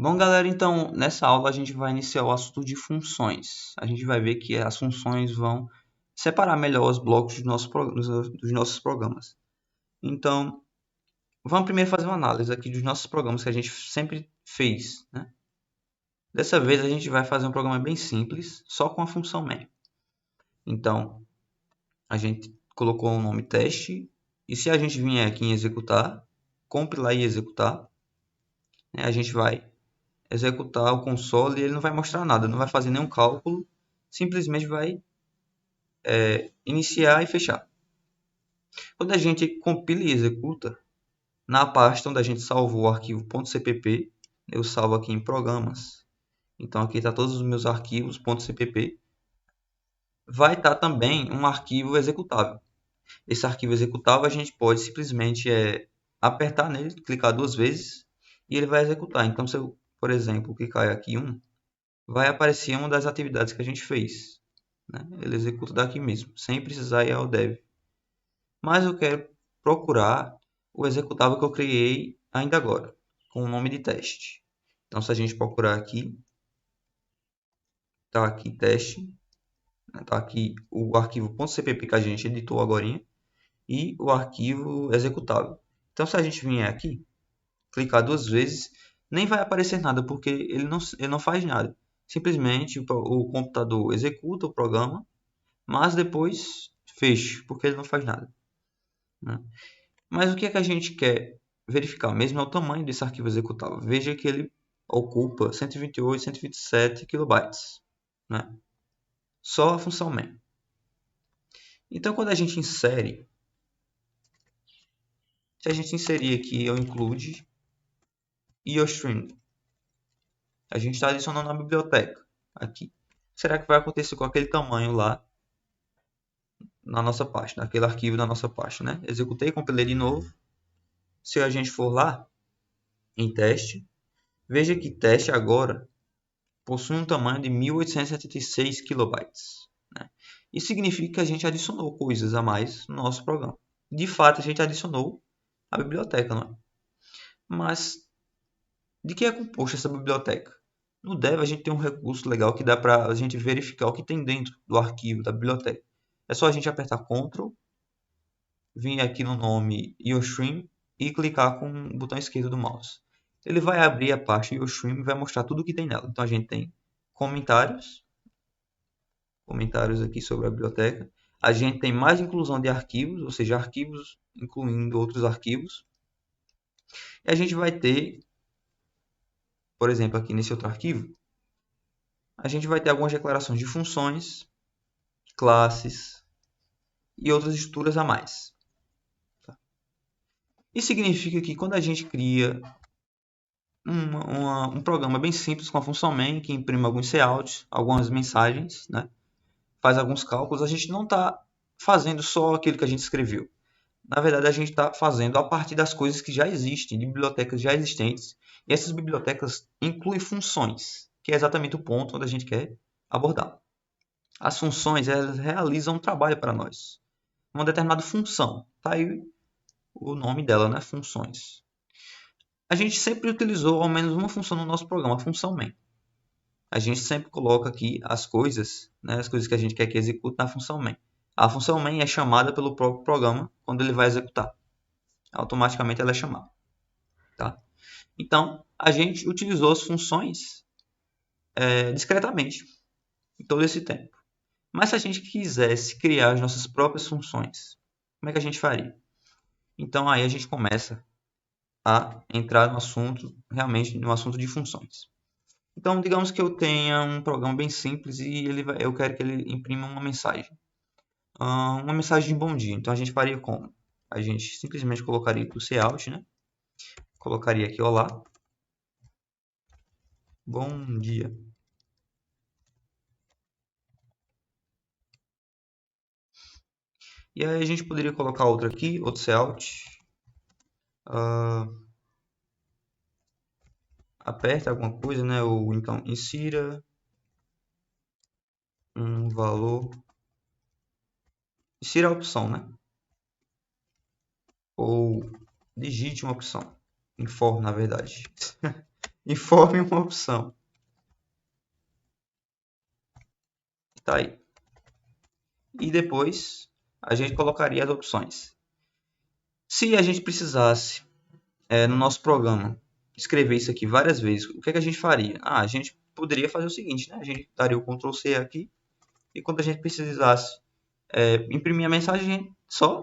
Bom, galera, então nessa aula a gente vai iniciar o assunto de funções. A gente vai ver que as funções vão separar melhor os blocos dos nossos programas. Então, vamos primeiro fazer uma análise aqui dos nossos programas que a gente sempre fez, né? Dessa vez a gente vai fazer um programa bem simples, só com a função main. Então, a gente colocou o nome teste, e se a gente vier aqui em executar, compilar e executar, né, a gente vai executar o console e ele não vai mostrar nada, não vai fazer nenhum cálculo, simplesmente vai iniciar e fechar. Quando a gente compila e executa, na pasta onde a gente salvou o arquivo .cpp, eu salvo aqui em programas. Então aqui está todos os meus arquivos .cpp. Vai estar também um arquivo executável. Esse arquivo executável a gente pode simplesmente apertar nele, clicar 2 vezes e ele vai executar. Então se eu, por exemplo, clicar aqui vai aparecer uma das atividades que a gente fez, né? Ele executa daqui mesmo, sem precisar ir ao dev. Mas eu quero procurar o executável que eu criei ainda agora, com o nome de teste. Então, se a gente procurar aqui, está aqui teste, está aqui o arquivo .cpp que a gente editou agora e o arquivo executável. Então, se a gente vier aqui, clicar 2 vezes, nem vai aparecer nada, porque ele não faz nada. Simplesmente o computador executa o programa, mas depois fecha, porque ele não faz nada, né? Mas o que é que a gente quer verificar mesmo é o tamanho desse arquivo executável. Veja que ele ocupa 128, 127 kilobytes, né? Só a função main. Então, quando a gente insere, se a gente inserir aqui o include iostream, a gente está adicionando a biblioteca aqui. Será que vai acontecer com aquele tamanho lá na nossa pasta, naquele arquivo da nossa pasta, né? Executei, compilei de novo. Se a gente for lá em teste, veja que teste agora possui um tamanho de 1876 kilobytes, né? Isso significa que a gente adicionou coisas a mais no nosso programa. De fato, a gente adicionou a biblioteca, não é? Mas de que é composta essa biblioteca? No Dev a gente tem um recurso legal que dá para a gente verificar o que tem dentro do arquivo da biblioteca. É só a gente apertar Ctrl, vir aqui no nome iostream e clicar com o botão esquerdo do mouse. Ele vai abrir a pasta iostream e vai mostrar tudo o que tem nela. Então a gente tem comentários aqui sobre a biblioteca. A gente tem mais inclusão de arquivos, ou seja, arquivos incluindo outros arquivos. E a gente vai ter, por exemplo, aqui nesse outro arquivo, a gente vai ter algumas declarações de funções, classes e outras estruturas a mais. Isso significa que quando a gente cria um programa bem simples com a função main, que imprime alguns couts, algumas mensagens, né? Faz alguns cálculos, a gente não está fazendo só aquilo que a gente escreveu. Na verdade, a gente está fazendo a partir das coisas que já existem, de bibliotecas já existentes. E essas bibliotecas incluem funções, que é exatamente o ponto onde a gente quer abordar. As funções, elas realizam um trabalho para nós. Uma determinada função. Está aí o nome dela, né? Funções. A gente sempre utilizou ao menos uma função no nosso programa, a função main. A gente sempre coloca aqui as coisas, né? As coisas que a gente quer que execute na função main. A função main é chamada pelo próprio programa quando ele vai executar. Automaticamente ela é chamada. Tá? Então, a gente utilizou as funções discretamente em todo esse tempo. Mas se a gente quisesse criar as nossas próprias funções, como é que a gente faria? Então, aí a gente começa a entrar no assunto, realmente no assunto de funções. Então, digamos que eu tenha um programa bem simples e eu quero que ele imprima uma mensagem. Uma mensagem de bom dia. Então, a gente faria como? A gente simplesmente colocaria aqui o cout, né? Colocaria aqui olá. Bom dia. E aí a gente poderia colocar outro aqui, outro cout. Aperta alguma coisa, né? Ou então insira um valor. Insira a opção, né? Ou digite uma opção. For, na verdade. informe uma opção. Tá aí. E depois a gente colocaria as opções. Se a gente precisasse, no nosso programa, escrever isso aqui várias vezes, o que é que a gente faria? A gente poderia fazer o seguinte, né? A gente daria o Ctrl C aqui e quando a gente precisasse imprimir a mensagem, a gente só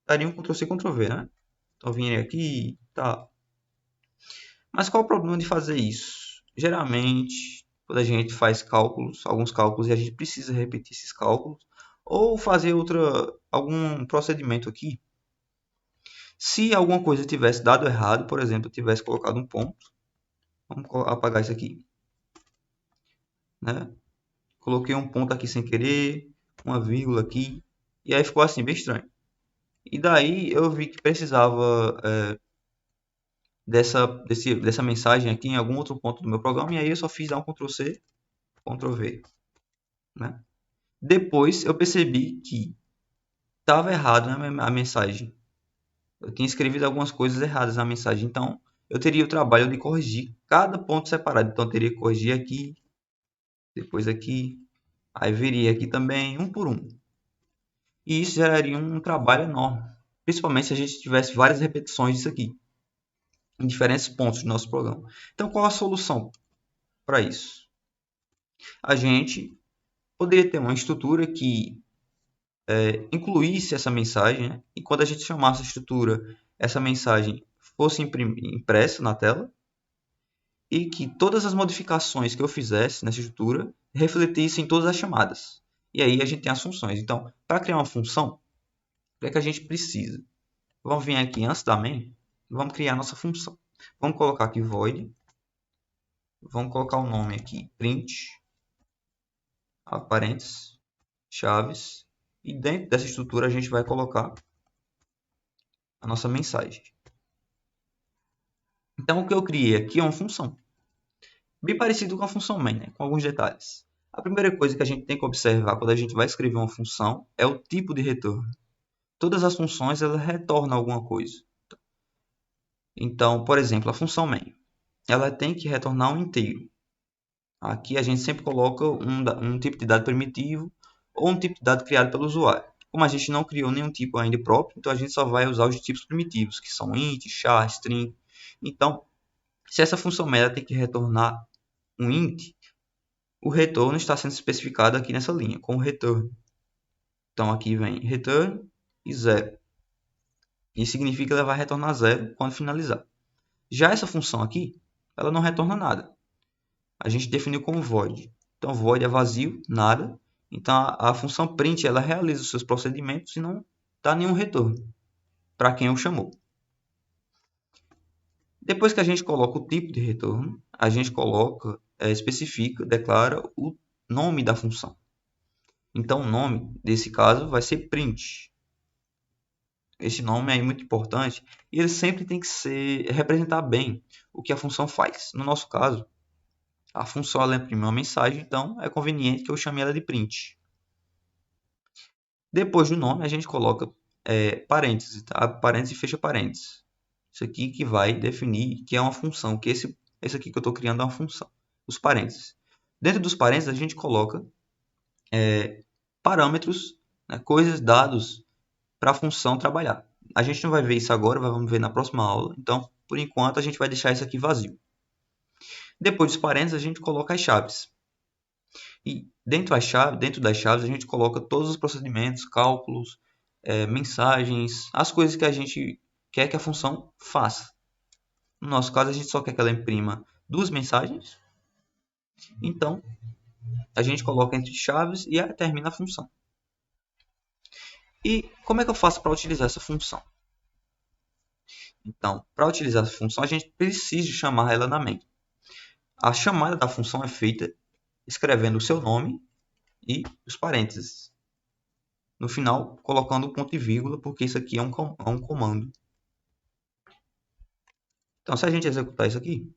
daria um Ctrl C, Ctrl V, né? Então, vim aqui, tá. Mas qual o problema de fazer isso? Geralmente, quando a gente faz cálculos, alguns cálculos, e a gente precisa repetir esses cálculos, ou fazer algum procedimento aqui, se alguma coisa tivesse dado errado, por exemplo, eu tivesse colocado um ponto, vamos apagar isso aqui, né? Coloquei um ponto aqui sem querer, uma vírgula aqui, e aí ficou assim, bem estranho. E daí eu vi que precisava dessa mensagem aqui em algum outro ponto do meu programa, e aí eu só fiz dar um Ctrl C, Ctrl V, né? Depois eu percebi que estava errado a mensagem. Eu tinha escrevido algumas coisas erradas na mensagem, então eu teria o trabalho de corrigir cada ponto separado. Então eu teria que corrigir aqui, depois aqui, aí viria aqui também, um por um. E isso geraria um trabalho enorme, principalmente se a gente tivesse várias repetições disso aqui, em diferentes pontos do nosso programa. Então qual a solução para isso? A gente poderia ter uma estrutura que incluísse essa mensagem, né? E quando a gente chamasse a estrutura, essa mensagem fosse impressa na tela e que todas as modificações que eu fizesse nessa estrutura refletissem em todas as chamadas. E aí a gente tem as funções. Então, para criar uma função, o que é que a gente precisa? Vamos vir aqui antes da main, vamos criar a nossa função. Vamos colocar aqui void, vamos colocar o nome aqui print, parênteses, chaves, e dentro dessa estrutura a gente vai colocar a nossa mensagem. Então, o que eu criei aqui é uma função. Bem parecido com a função main, né? Com alguns detalhes. A primeira coisa que a gente tem que observar quando a gente vai escrever uma função é o tipo de retorno. Todas as funções elas retornam alguma coisa. Então, por exemplo, a função main, ela tem que retornar um inteiro. Aqui a gente sempre coloca um tipo de dado primitivo ou um tipo de dado criado pelo usuário. Como a gente não criou nenhum tipo ainda próprio, então a gente só vai usar os tipos primitivos, que são int, char, string. Então, se essa função main tem que retornar um int, o retorno está sendo especificado aqui nessa linha, com o return. Então, aqui vem return e 0. Isso significa que ela vai retornar 0 quando finalizar. Já essa função aqui, ela não retorna nada. A gente definiu como void. Então, void é vazio, nada. Então, a função print ela realiza os seus procedimentos e não dá nenhum retorno para quem o chamou. Depois que a gente coloca o tipo de retorno, a gente especifica, declara o nome da função. Então, o nome desse caso vai ser print. Esse nome é muito importante e ele sempre tem que representar bem o que a função faz. No nosso caso, a função ela imprime uma mensagem, então é conveniente que eu chame ela de print. Depois do nome, a gente coloca parênteses, tá? Parênteses e fecha parênteses. Isso aqui que vai definir que é uma função, que esse aqui que eu estou criando é uma função. Os parênteses. Dentro dos parênteses, a gente coloca parâmetros, né, coisas, dados para a função trabalhar. A gente não vai ver isso agora, vamos ver na próxima aula. Então, por enquanto, a gente vai deixar isso aqui vazio. Depois dos parênteses, a gente coloca as chaves. E dentro das chaves, a gente coloca todos os procedimentos, cálculos, mensagens, as coisas que a gente quer que a função faça. No nosso caso, a gente só quer que ela imprima duas mensagens. Então, a gente coloca entre chaves e termina a função. E como é que eu faço para utilizar essa função? Então, para utilizar essa função, a gente precisa chamar ela na main. A chamada da função é feita escrevendo o seu nome e os parênteses. No final, colocando o ponto e vírgula, porque isso aqui é um comando. Então, se a gente executar isso aqui,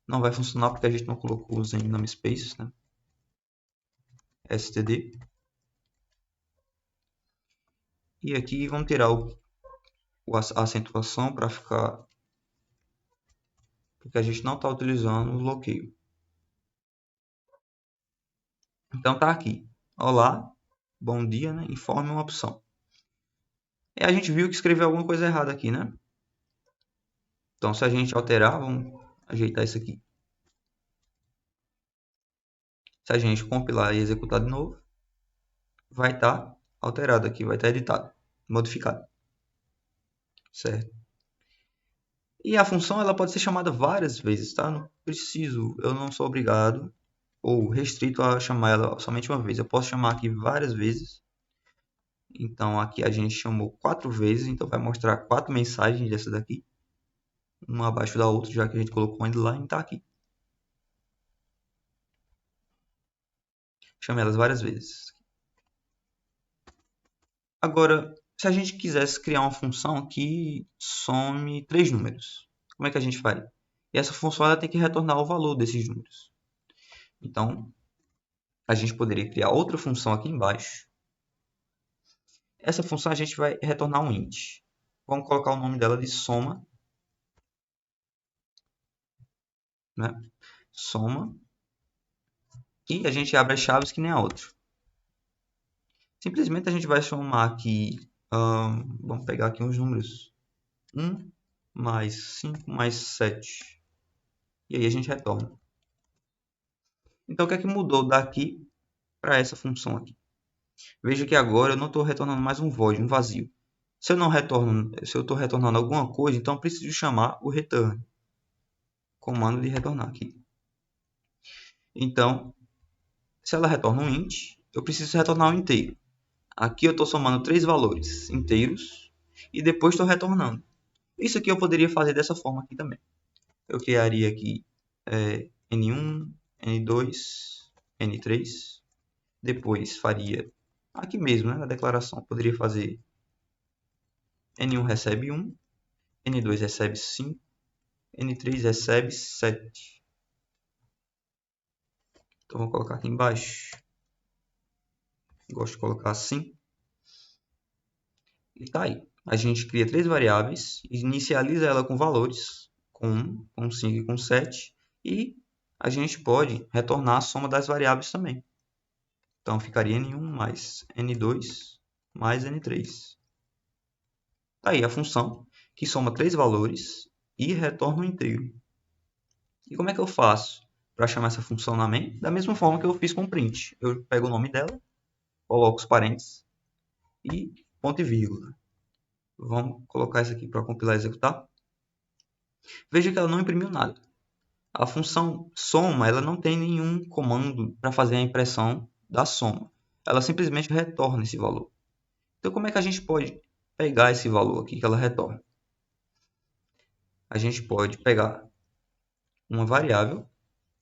não vai funcionar porque a gente não colocou os namespaces, né? std. E aqui vamos tirar a acentuação para ficar porque a gente não está utilizando o bloqueio. Então tá aqui. Olá, bom dia, né? Informe uma opção. E a gente viu que escreveu alguma coisa errada aqui, né? Então se a gente alterar, vamos ajeitar isso aqui. Se a gente compilar e executar de novo, vai estar alterado aqui, vai estar editado, modificado. Certo? E a função ela pode ser chamada várias vezes, tá? Não preciso, eu não sou obrigado ou restrito a chamar ela somente uma vez. Eu posso chamar aqui várias vezes. Então aqui a gente chamou 4 vezes, então vai mostrar 4 mensagens dessa daqui, uma abaixo da outra, já que a gente colocou um endline, tá aqui. Chamei elas várias vezes. Agora, se a gente quisesse criar uma função que some 3 números, como é que a gente faria? E essa função ela tem que retornar o valor desses números. Então, a gente poderia criar outra função aqui embaixo. Essa função a gente vai retornar um int. Vamos colocar o nome dela de soma, né? Soma. E a gente abre as chaves que nem a outra. Simplesmente a gente vai somar aqui, vamos pegar aqui uns números. 1 mais 5 mais 7. E aí a gente retorna. Então, o que é que mudou daqui para essa função aqui? Veja que agora eu não estou retornando mais um void, um vazio. Se eu estou retornando alguma coisa, então eu preciso chamar o return. Comando de retornar aqui. Então, se ela retorna um int, eu preciso retornar um inteiro. Aqui eu estou somando 3 valores inteiros e depois estou retornando. Isso aqui eu poderia fazer dessa forma aqui também. Eu criaria aqui N1, N2, N3. Depois faria aqui mesmo, né, na declaração. Poderia fazer N1 recebe 1, N2 recebe 5, N3 recebe 7. Então vou colocar aqui embaixo. Gosto de colocar assim. E tá aí. A gente cria 3 variáveis, inicializa ela com valores, com 1, com 5 e com 7. E a gente pode retornar a soma das variáveis também. Então ficaria N1 mais N2 mais N3. Tá aí a função que soma 3 valores e retorna um inteiro. E como é que eu faço para chamar essa função na main? Da mesma forma que eu fiz com o print. Eu pego o nome dela, coloco os parênteses e ponto e vírgula. Vamos colocar isso aqui para compilar e executar. Veja que ela não imprimiu nada. A função soma ela não tem nenhum comando para fazer a impressão da soma. Ela simplesmente retorna esse valor. Então como é que a gente pode pegar esse valor aqui que ela retorna? A gente pode pegar uma variável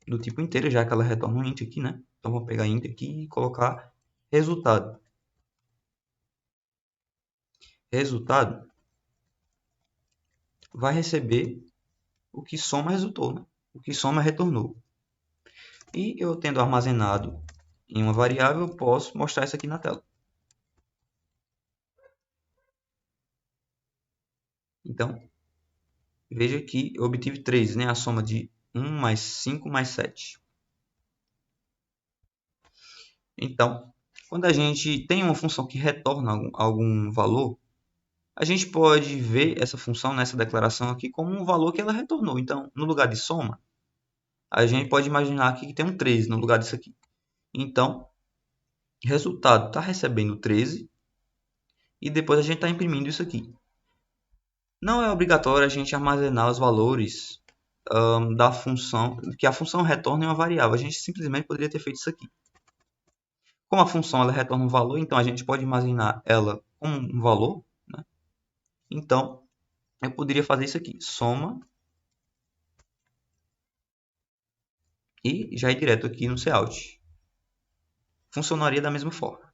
do tipo inteira, já que ela retorna um int aqui, né? Então vou pegar int aqui e colocar resultado. Resultado vai receber o que soma resultou, né? O que soma retornou. E eu tendo armazenado em uma variável, eu posso mostrar isso aqui na tela. Então, veja que eu obtive 3, né? A soma de 1 mais 5 mais 7. Então, quando a gente tem uma função que retorna algum valor, a gente pode ver essa função nessa declaração aqui como um valor que ela retornou. Então, no lugar de soma, a gente pode imaginar aqui que tem um 13 no lugar disso aqui. Então, resultado está recebendo 13 e depois a gente está imprimindo isso aqui. Não é obrigatório a gente armazenar os valores da função, que a função retorna em uma variável. A gente simplesmente poderia ter feito isso aqui. Como a função ela retorna um valor, então a gente pode imaginar ela como um valor, né? Então, eu poderia fazer isso aqui, soma, e já ir direto aqui no cout. Funcionaria da mesma forma.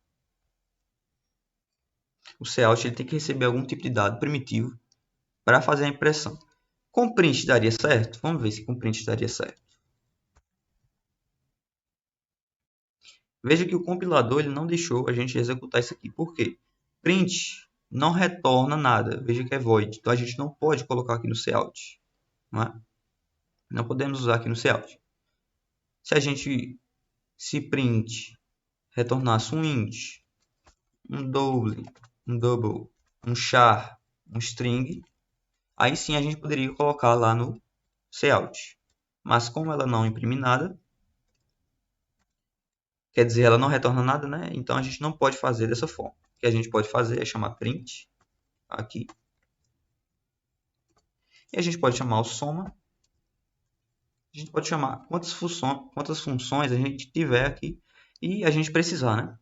O cout ele tem que receber algum tipo de dado primitivo para fazer a impressão. Com print daria certo? Vamos ver se com print daria certo. Veja que o compilador ele não deixou a gente executar isso aqui. Por quê? Print não retorna nada. Veja que é void. Então a gente não pode colocar aqui no cout. Não é? Não podemos usar aqui no cout. Se print retornasse um int, um double, um char, um string, aí sim a gente poderia colocar lá no cout. Mas como ela não imprime nada, quer dizer, ela não retorna nada, né? Então a gente não pode fazer dessa forma. O que a gente pode fazer é chamar print aqui. E a gente pode chamar o soma. A gente pode chamar quantas funções a gente tiver aqui e a gente precisar, né?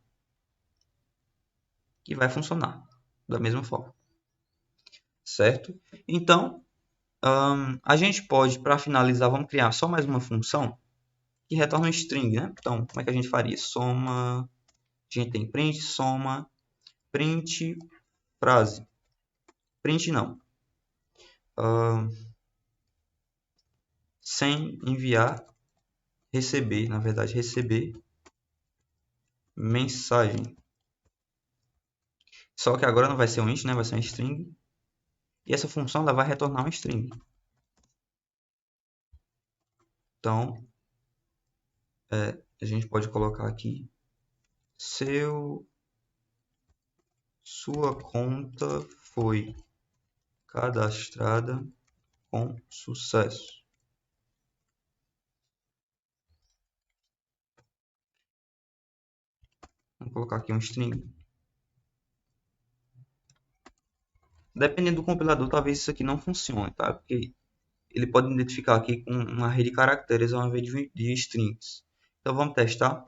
Que vai funcionar da mesma forma. Certo? Então, a gente pode, para finalizar, vamos criar só mais uma função que retorna um string, né? Então, como é que a gente faria? Soma, a gente tem print, soma, print, frase. Print não. Sem enviar, receber, na verdade, receber mensagem. Só que agora não vai ser um int, né? Vai ser um string. E essa função ela vai retornar um string. Então, a gente pode colocar aqui sua conta foi cadastrada com sucesso. Vamos colocar aqui um string. Dependendo do compilador, talvez isso aqui não funcione, tá? Porque ele pode identificar aqui com uma rede de caracteres ao invés de strings. Então vamos testar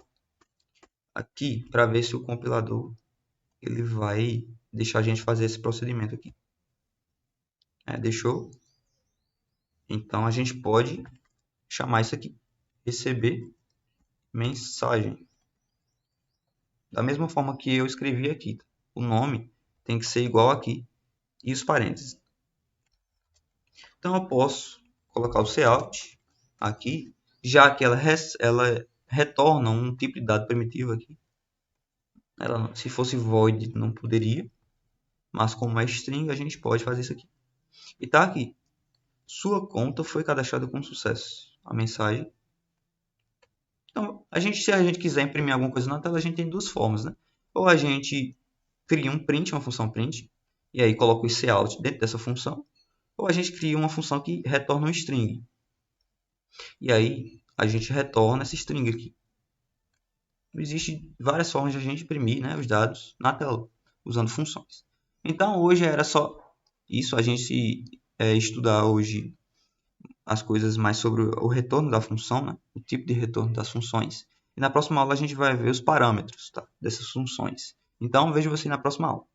aqui para ver se o compilador ele vai deixar a gente fazer esse procedimento aqui. Deixou. Então a gente pode chamar isso aqui, receber mensagem. Da mesma forma que eu escrevi aqui, o nome tem que ser igual aqui e os parênteses. Então eu posso colocar o cout aqui, já que ela retorna um tipo de dado primitivo aqui. Se fosse void não poderia, mas como é string a gente pode fazer isso aqui. E tá aqui. Sua conta foi cadastrada com sucesso. A mensagem. Então, se a gente quiser imprimir alguma coisa na tela, a gente tem duas formas, né? Ou a gente cria um print, uma função print, e aí coloca o cout dentro dessa função, ou a gente cria uma função que retorna um string. E aí a gente retorna esse string aqui. Existem várias formas de a gente imprimir, né, os dados na tela, usando funções. Então hoje era só isso, a gente estudar hoje as coisas mais sobre o retorno da função, né? O tipo de retorno das funções. E na próxima aula a gente vai ver os parâmetros, tá? Dessas funções. Então vejo você na próxima aula.